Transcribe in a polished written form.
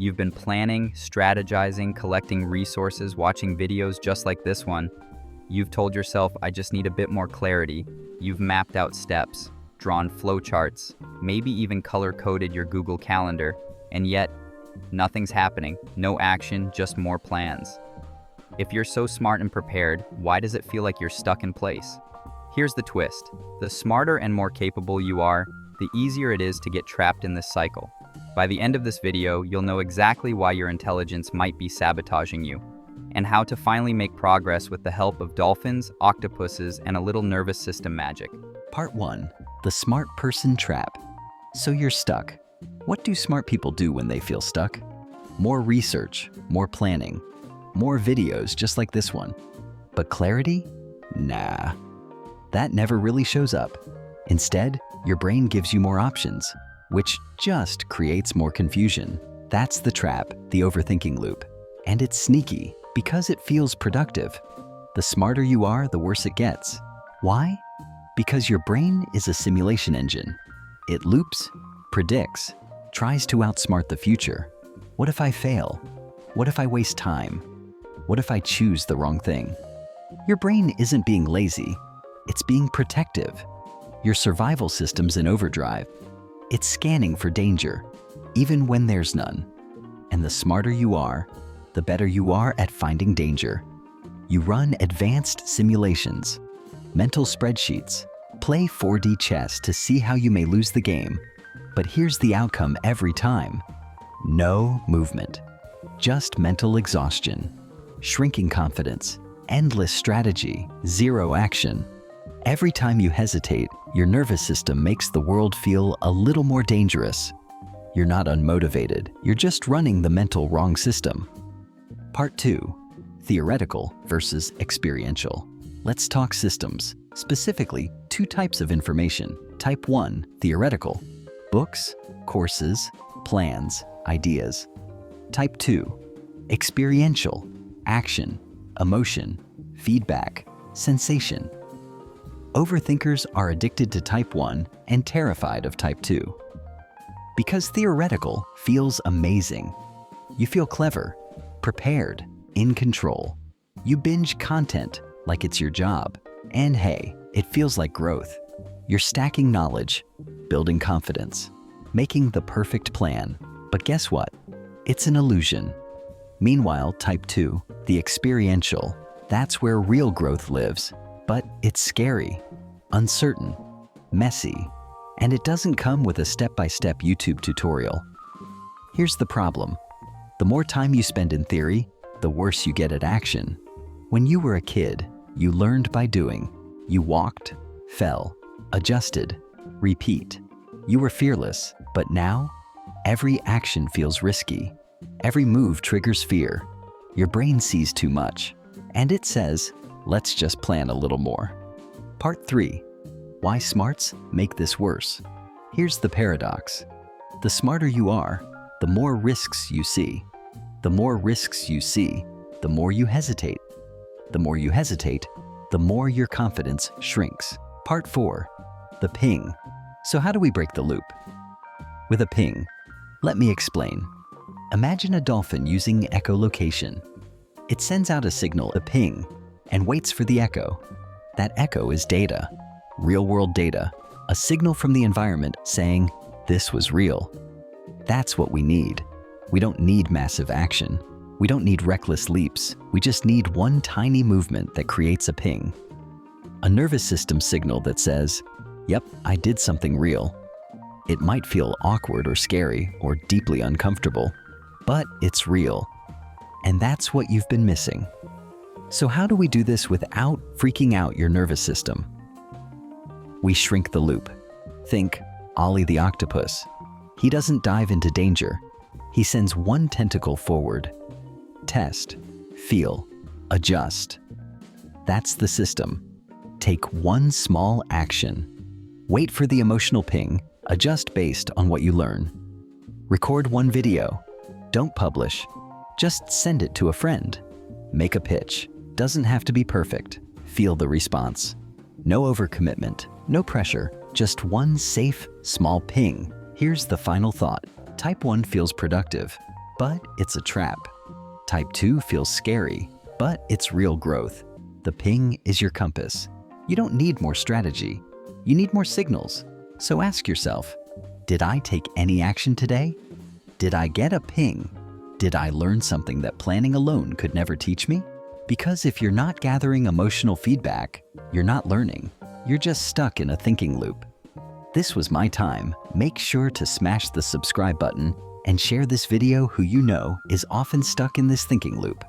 You've been planning, strategizing, collecting resources, watching videos just like this one. You've told yourself, I just need a bit more clarity. You've mapped out steps, drawn flowcharts, maybe even color-coded your Google Calendar, and yet, nothing's happening. No action, just more plans. If you're so smart and prepared, why does it feel like you're stuck in place? Here's the twist. The smarter and more capable you are, the easier it is to get trapped in this cycle. By the end of this video, you'll know exactly why your intelligence might be sabotaging you, and how to finally make progress with the help of dolphins, octopuses, and a little nervous system magic. Part 1. The Smart Person Trap. So you're stuck. What do smart people do when they feel stuck? More research, more planning, more videos just like this one. But clarity? Nah. That never really shows up. Instead, your brain gives you more options, which just creates more confusion. That's the trap, the overthinking loop. And it's sneaky because it feels productive. The smarter you are, the worse it gets. Why? Because your brain is a simulation engine. It loops, predicts, tries to outsmart the future. What if I fail? What if I waste time? What if I choose the wrong thing? Your brain isn't being lazy. It's being protective. Your survival system's in overdrive. It's scanning for danger, even when there's none. And the smarter you are, the better you are at finding danger. You run advanced simulations, mental spreadsheets, play 4D chess to see how you may lose the game. But here's the outcome every time. No movement. Just mental exhaustion, shrinking confidence, endless strategy, zero action. Every time you hesitate, your nervous system makes the world feel a little more dangerous. You're not unmotivated, you're just running the mental wrong system. Part 2. Theoretical versus experiential. Let's talk systems, specifically 2 types of information. Type 1, theoretical. Books, courses, plans, ideas. Type 2, experiential. Action, emotion, feedback, sensation. Overthinkers are addicted to Type 1 and terrified of Type 2. Because theoretical feels amazing. You feel clever, prepared, in control. You binge content like it's your job. And hey, it feels like growth. You're stacking knowledge, building confidence, making the perfect plan. But guess what? It's an illusion. Meanwhile, Type 2, the experiential, that's where real growth lives. But it's scary, uncertain, messy, and it doesn't come with a step-by-step YouTube tutorial. Here's the problem. The more time you spend in theory, the worse you get at action. When you were a kid, you learned by doing. You walked, fell, adjusted, repeat. You were fearless, but now, every action feels risky. Every move triggers fear. Your brain sees too much, and it says, let's just plan a little more. Part 3. Why smarts make this worse. Here's the paradox. The smarter you are, the more risks you see. The more risks you see, the more you hesitate. The more you hesitate, the more your confidence shrinks. Part 4. The ping. So how do we break the loop? With a ping. Let me explain. Imagine a dolphin using echolocation. It sends out a signal, a ping, and waits for the echo. That echo is data, real-world data, a signal from the environment saying, this was real. That's what we need. We don't need massive action. We don't need reckless leaps. We just need one tiny movement that creates a ping. A nervous system signal that says, yep, I did something real. It might feel awkward or scary or deeply uncomfortable, but it's real. And that's what you've been missing. So how do we do this without freaking out your nervous system? We shrink the loop. Think Ollie the octopus. He doesn't dive into danger. He sends one tentacle forward. Test, feel, adjust. That's the system. Take one small action. Wait for the emotional ping. Adjust based on what you learn. Record one video. Don't publish. Just send it to a friend. Make a pitch. Doesn't have to be perfect. Feel the response. No overcommitment, no pressure, just one safe, small ping. Here's the final thought. Type 1 feels productive. but it's a trap. Type 2 feels scary, but it's real growth. The ping is your compass. You don't need more strategy. You need more signals. So ask yourself, did I take any action today? Did I get a ping? Did I learn something that planning alone could never teach me? Because if you're not gathering emotional feedback, you're not learning. You're just stuck in a thinking loop. This was my time. Make sure to smash the subscribe button and share this video who you know is often stuck in this thinking loop.